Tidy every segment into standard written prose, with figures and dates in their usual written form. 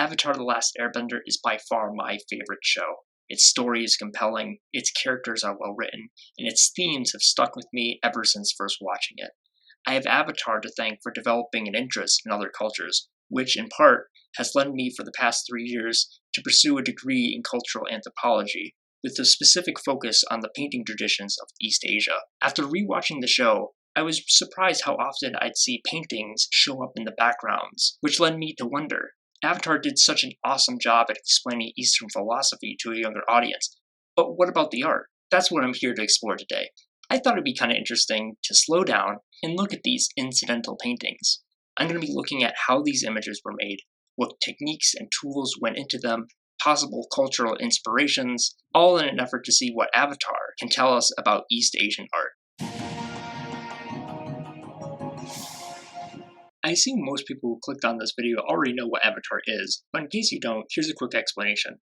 Avatar: The Last Airbender is by far my favorite show. Its story is compelling, its characters are well written, and its themes have stuck with me ever since first watching it. I have Avatar to thank for developing an interest in other cultures, which, in part, has led me for the past 3 years to pursue a degree in cultural anthropology, with a specific focus on the painting traditions of East Asia. After rewatching the show, I was surprised how often I'd see paintings show up in the backgrounds, which led me to wonder. Avatar did such an awesome job at explaining Eastern philosophy to a younger audience, but what about the art? That's what I'm here to explore today. I thought it'd be kind of interesting to slow down and look at these incidental paintings. I'm going to be looking at how these images were made, what techniques and tools went into them, possible cultural inspirations, all in an effort to see what Avatar can tell us about East Asian art. I assume most people who clicked on this video already know what Avatar is, but in case you don't, here's a quick explanation.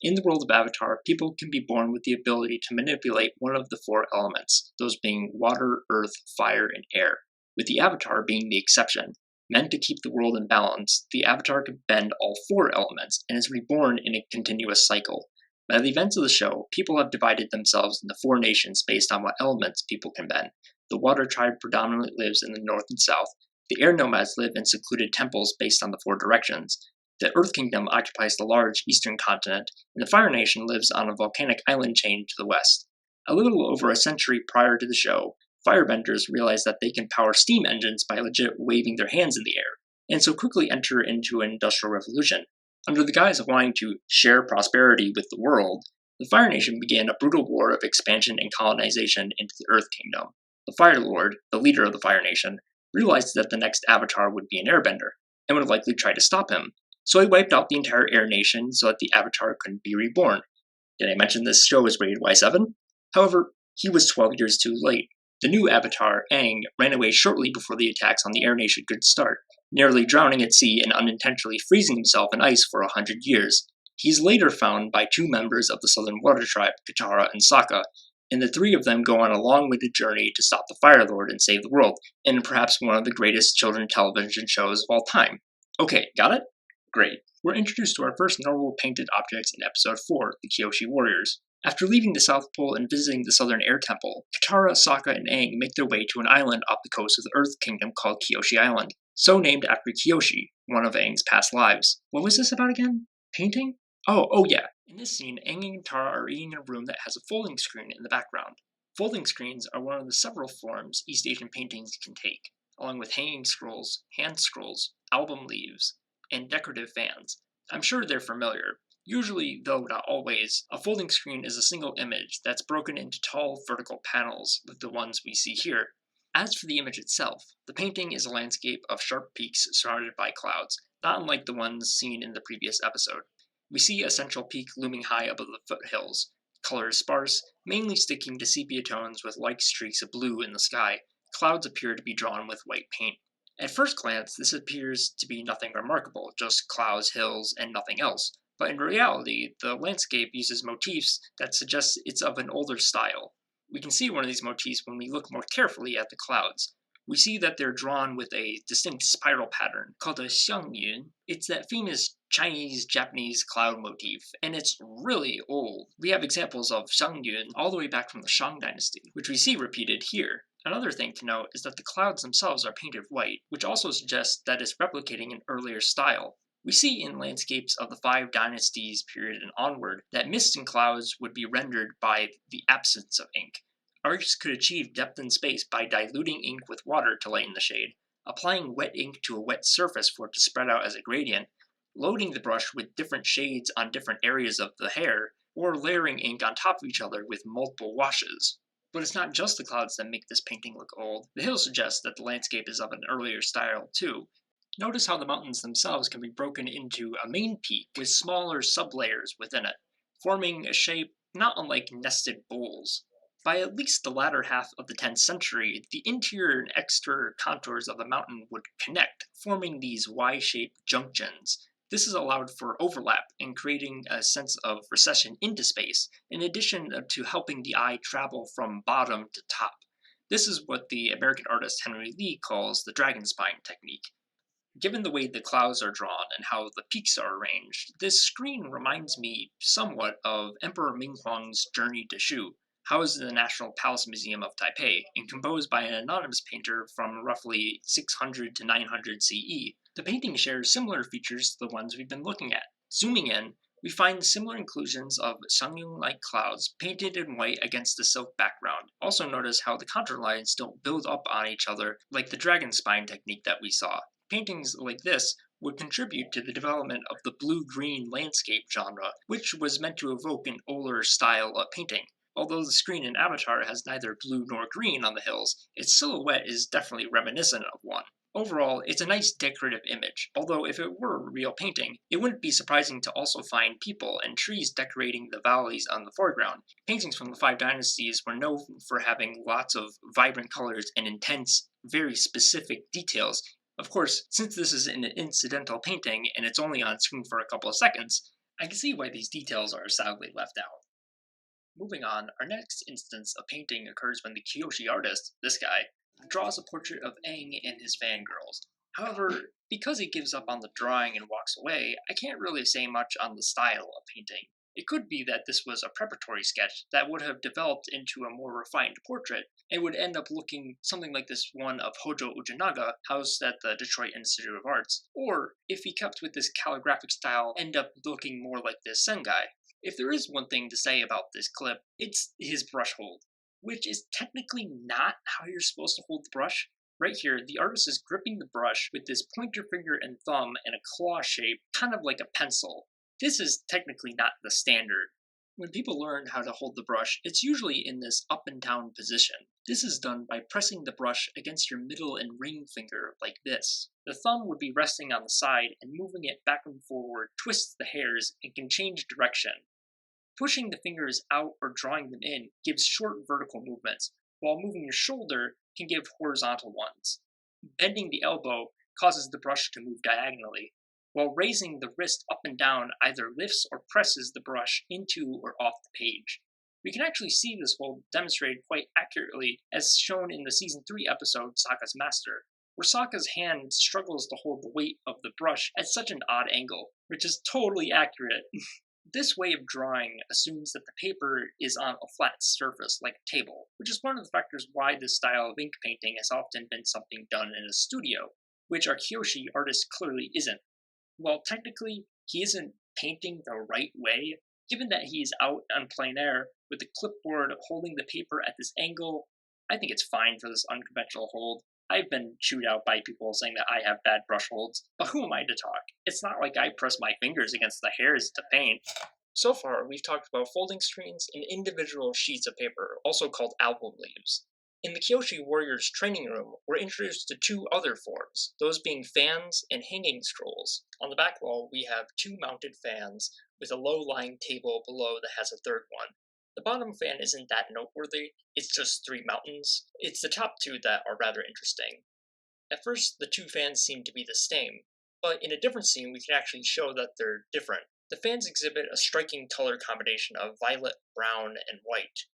In the world of Avatar, people can be born with the ability to manipulate one of the 4 elements, those being water, earth, fire, and air, with the Avatar being the exception. Meant to keep the world in balance, the Avatar can bend all 4 elements and is reborn in a continuous cycle. By the events of the show, people have divided themselves into 4 nations based on what elements people can bend. The Water Tribe predominantly lives in the north and south. The air nomads live in secluded temples based on the 4 directions. The Earth Kingdom occupies the large eastern continent, and the Fire Nation lives on a volcanic island chain to the west. A little over a century prior to the show, firebenders realize that they can power steam engines by legit waving their hands in the air, and so quickly enter into an industrial revolution. Under the guise of wanting to share prosperity with the world, the Fire Nation began a brutal war of expansion and colonization into the Earth Kingdom. The Fire Lord, the leader of the Fire Nation, realized that the next Avatar would be an Airbender, and would likely try to stop him. So he wiped out the entire Air Nation so that the Avatar couldn't be reborn. Did I mention this show is rated Y7? However, he was 12 years too late. The new Avatar, Aang, ran away shortly before the attacks on the Air Nation could start, nearly drowning at sea and unintentionally freezing himself in ice for 100 years. He's later found by 2 members of the Southern Water Tribe, Katara and Sokka, and the 3 of them go on a long-winded journey to stop the Fire Lord and save the world, in perhaps one of the greatest children's television shows of all time. Okay, got it? Great. We're introduced to our first normal painted objects in Episode 4, the Kyoshi Warriors. After leaving the South Pole and visiting the Southern Air Temple, Katara, Sokka, and Aang make their way to an island off the coast of the Earth Kingdom called Kyoshi Island, so named after Kyoshi, one of Aang's past lives. What was this about again? Painting? Oh yeah. In this scene, Aang and Katara are eating in a room that has a folding screen in the background. Folding screens are one of the several forms East Asian paintings can take, along with hanging scrolls, hand scrolls, album leaves, and decorative fans. I'm sure they're familiar. Usually, though not always, a folding screen is a single image that's broken into tall vertical panels, like the ones we see here. As for the image itself, the painting is a landscape of sharp peaks surrounded by clouds, not unlike the ones seen in the previous episode. We see a central peak looming high above the foothills. Color is sparse, mainly sticking to sepia tones with light streaks of blue in the sky. Clouds appear to be drawn with white paint. At first glance, this appears to be nothing remarkable, just clouds, hills, and nothing else. But in reality, the landscape uses motifs that suggest it's of an older style. We can see one of these motifs when we look more carefully at the clouds. We see that they're drawn with a distinct spiral pattern called a xiangyun. It's that famous Chinese-Japanese cloud motif, and it's really old. We have examples of xiangyun all the way back from the Shang Dynasty, which we see repeated here. Another thing to note is that the clouds themselves are painted white, which also suggests that it's replicating an earlier style. We see in landscapes of the 5 Dynasties period and onward that mist and clouds would be rendered by the absence of ink. Artists could achieve depth in space by diluting ink with water to lighten the shade, applying wet ink to a wet surface for it to spread out as a gradient, loading the brush with different shades on different areas of the hair, or layering ink on top of each other with multiple washes. But it's not just the clouds that make this painting look old. The hills suggest that the landscape is of an earlier style too. Notice how the mountains themselves can be broken into a main peak with smaller sublayers within it, forming a shape not unlike nested bowls. By at least the latter half of the 10th century, the interior and exterior contours of the mountain would connect, forming these Y-shaped junctions. This has allowed for overlap and creating a sense of recession into space, in addition to helping the eye travel from bottom to top. This is what the American artist Henry Lee calls the dragon spine technique. Given the way the clouds are drawn and how the peaks are arranged, this screen reminds me somewhat of Emperor Minghuang's Journey to Shu, housed in the National Palace Museum of Taipei and composed by an anonymous painter from roughly 600 to 900 CE. The painting shares similar features to the ones we've been looking at. Zooming in, we find similar inclusions of Sangyun-like clouds painted in white against the silk background. Also notice how the contour lines don't build up on each other like the dragon spine technique that we saw. Paintings like this would contribute to the development of the blue-green landscape genre, which was meant to evoke an older style of painting. Although the screen in Avatar has neither blue nor green on the hills, its silhouette is definitely reminiscent of one. Overall, it's a nice decorative image, although if it were a real painting, it wouldn't be surprising to also find people and trees decorating the valleys on the foreground. Paintings from the Five Dynasties were known for having lots of vibrant colors and intense, very specific details. Of course, since this is an incidental painting and it's only on screen for a couple of seconds, I can see why these details are sadly left out. Moving on, our next instance of painting occurs when the Kyoshi artist, this guy, draws a portrait of Aang and his fangirls. However, because he gives up on the drawing and walks away, I can't really say much on the style of painting. It could be that this was a preparatory sketch that would have developed into a more refined portrait and would end up looking something like this one of Hojo Ujinaga, housed at the Detroit Institute of Arts, or if he kept with this calligraphic style, end up looking more like this Sengai. If there is one thing to say about this clip, it's his brush hold, which is technically not how you're supposed to hold the brush. Right here, the artist is gripping the brush with this pointer finger and thumb in a claw shape, kind of like a pencil. This is technically not the standard. When people learn how to hold the brush, it's usually in this up and down position. This is done by pressing the brush against your middle and ring finger like this. The thumb would be resting on the side, and moving it back and forward twists the hairs and can change direction. Pushing the fingers out or drawing them in gives short vertical movements, while moving your shoulder can give horizontal ones. Bending the elbow causes the brush to move diagonally, while raising the wrist up and down either lifts or presses the brush into or off the page. We can actually see this hold demonstrated quite accurately as shown in the Season 3 episode Sokka's Master, where Sokka's hand struggles to hold the weight of the brush at such an odd angle, which is totally accurate. This way of drawing assumes that the paper is on a flat surface, like a table, which is one of the factors why this style of ink painting has often been something done in a studio, which our Kyoshi artist clearly isn't. While technically he isn't painting the right way, given that he is out on plein air with the clipboard holding the paper at this angle, I think it's fine for this unconventional hold. I've been chewed out by people saying that I have bad brush holds, but who am I to talk? It's not like I press my fingers against the hairs to paint. So far, we've talked about folding screens and individual sheets of paper, also called album leaves. In the Kyoshi Warriors training room, we're introduced to two other forms, those being fans and hanging scrolls. On the back wall, we have two mounted fans with a low-lying table below that has a third one. The bottom fan isn't that noteworthy, it's just three mountains. It's the top two that are rather interesting. At first, the two fans seem to be the same, but in a different scene we can actually show that they're different. The fans exhibit a striking color combination of violet, brown, and white.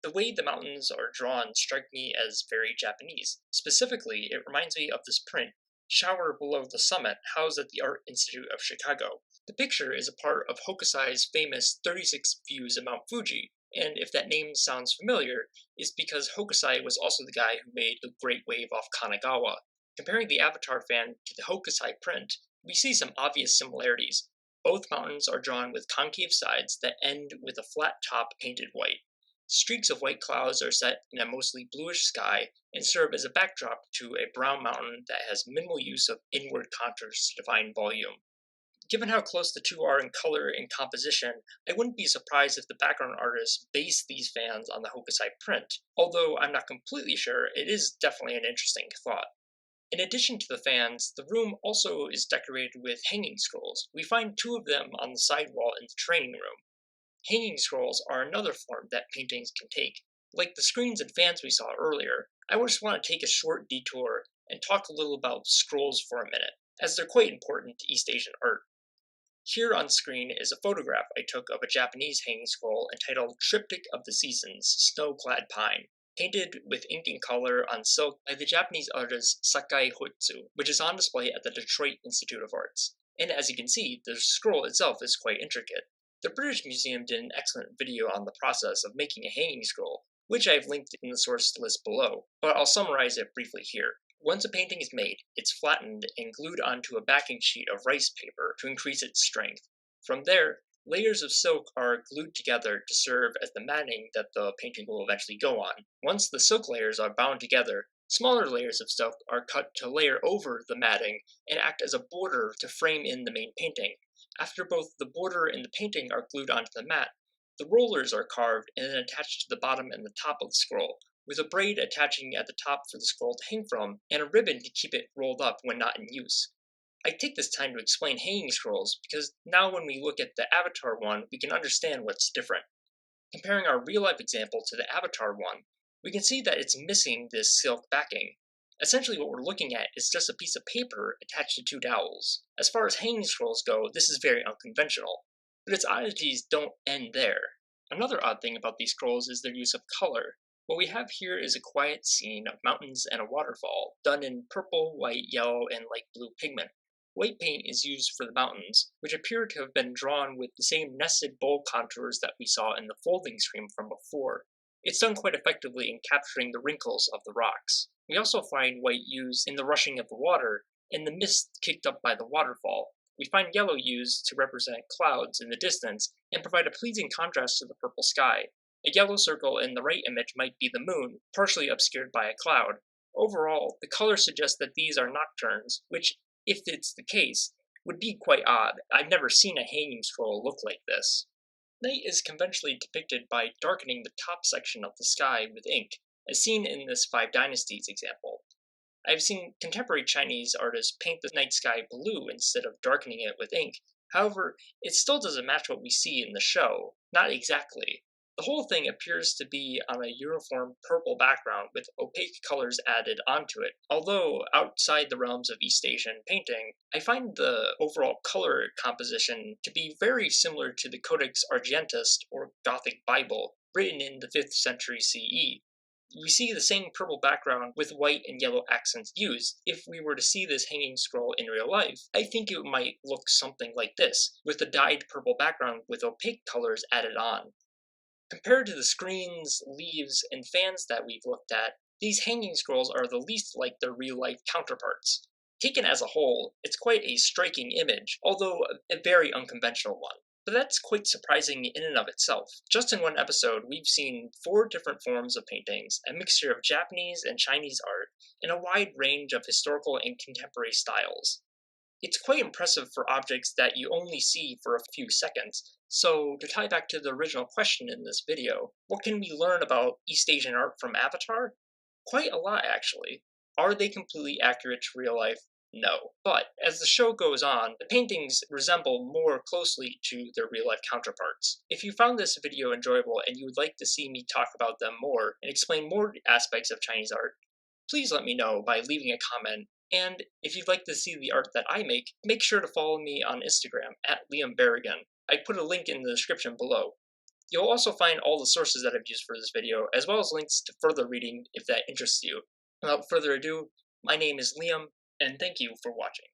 The way the mountains are drawn strike me as very Japanese. Specifically, it reminds me of this print, Shower Below the Summit, housed at the Art Institute of Chicago. The picture is a part of Hokusai's famous 36 Views of Mount Fuji, and if that name sounds familiar, it's because Hokusai was also the guy who made the Great Wave off Kanagawa. Comparing the Avatar fan to the Hokusai print, we see some obvious similarities. Both mountains are drawn with concave sides that end with a flat top painted white. Streaks of white clouds are set in a mostly bluish sky and serve as a backdrop to a brown mountain that has minimal use of inward contours to define volume. Given how close the two are in color and composition, I wouldn't be surprised if the background artist based these fans on the Hokusai print, although I'm not completely sure. It is definitely an interesting thought. In addition to the fans, the room also is decorated with hanging scrolls. We find two of them on the side wall in the training room. Hanging scrolls are another form that paintings can take. Like the screens and fans we saw earlier, I just want to take a short detour and talk a little about scrolls for a minute, as they're quite important to East Asian art. Here on screen is a photograph I took of a Japanese hanging scroll entitled Triptych of the Seasons, Snow-Clad Pine. painted with ink and color on silk by the Japanese artist Sakai Hoitsu, which is on display at the Detroit Institute of Arts. And as you can see, the scroll itself is quite intricate. The British Museum did an excellent video on the process of making a hanging scroll, which I've linked in the source list below, but I'll summarize it briefly here. Once a painting is made, it's flattened and glued onto a backing sheet of rice paper to increase its strength. From there, layers of silk are glued together to serve as the matting that the painting will eventually go on. Once the silk layers are bound together, smaller layers of silk are cut to layer over the matting and act as a border to frame in the main painting. After both the border and the painting are glued onto the mat, the rollers are carved and then attached to the bottom and the top of the scroll, with a braid attaching at the top for the scroll to hang from, and a ribbon to keep it rolled up when not in use. I take this time to explain hanging scrolls because now when we look at the Avatar one, we can understand what's different. Comparing our real-life example to the Avatar one, we can see that it's missing this silk backing. Essentially what we're looking at is just a piece of paper attached to two dowels. As far as hanging scrolls go, this is very unconventional, but its oddities don't end there. Another odd thing about these scrolls is their use of color. What we have here is a quiet scene of mountains and a waterfall, done in purple, white, yellow, and light blue pigment. White paint is used for the mountains, which appear to have been drawn with the same nested bowl contours that we saw in the folding screen from before. It's done quite effectively in capturing the wrinkles of the rocks. We also find white used in the rushing of the water and the mist kicked up by the waterfall. We find yellow used to represent clouds in the distance and provide a pleasing contrast to the purple sky. A yellow circle in the right image might be the moon, partially obscured by a cloud. Overall, the colors suggest that these are nocturnes, which, if it's the case, would be quite odd. I've never seen a hanging scroll look like this. Night is conventionally depicted by darkening the top section of the sky with ink, as seen in this Five Dynasties example. I've seen contemporary Chinese artists paint the night sky blue instead of darkening it with ink. However, it still doesn't match what we see in the show. Not exactly. The whole thing appears to be on a uniform purple background with opaque colors added onto it. Although outside the realms of East Asian painting, I find the overall color composition to be very similar to the Codex Argenteus or Gothic Bible, written in the 5th century CE. We see the same purple background with white and yellow accents used. If we were to see this hanging scroll in real life, I think it might look something like this, with a dyed purple background with opaque colors added on. Compared to the screens, leaves, and fans that we've looked at, these hanging scrolls are the least like their real-life counterparts. Taken as a whole, it's quite a striking image, although a very unconventional one. But that's quite surprising in and of itself. Just in one episode, we've seen 4 different forms of paintings, a mixture of Japanese and Chinese art, and a wide range of historical and contemporary styles. It's quite impressive for objects that you only see for a few seconds. So, to tie back to the original question in this video, what can we learn about East Asian art from Avatar? Quite a lot, actually. Are they completely accurate to real life? No. But, as the show goes on, the paintings resemble more closely to their real-life counterparts. If you found this video enjoyable and you would like to see me talk about them more and explain more aspects of Chinese art, please let me know by leaving a comment. And if you'd like to see the art that I make sure to follow me on Instagram at Liam Berrigan. I put a link in the description below. You'll also find all the sources that I've used for this video, as well as links to further reading if that interests you. Without further ado, my name is Liam, and thank you for watching.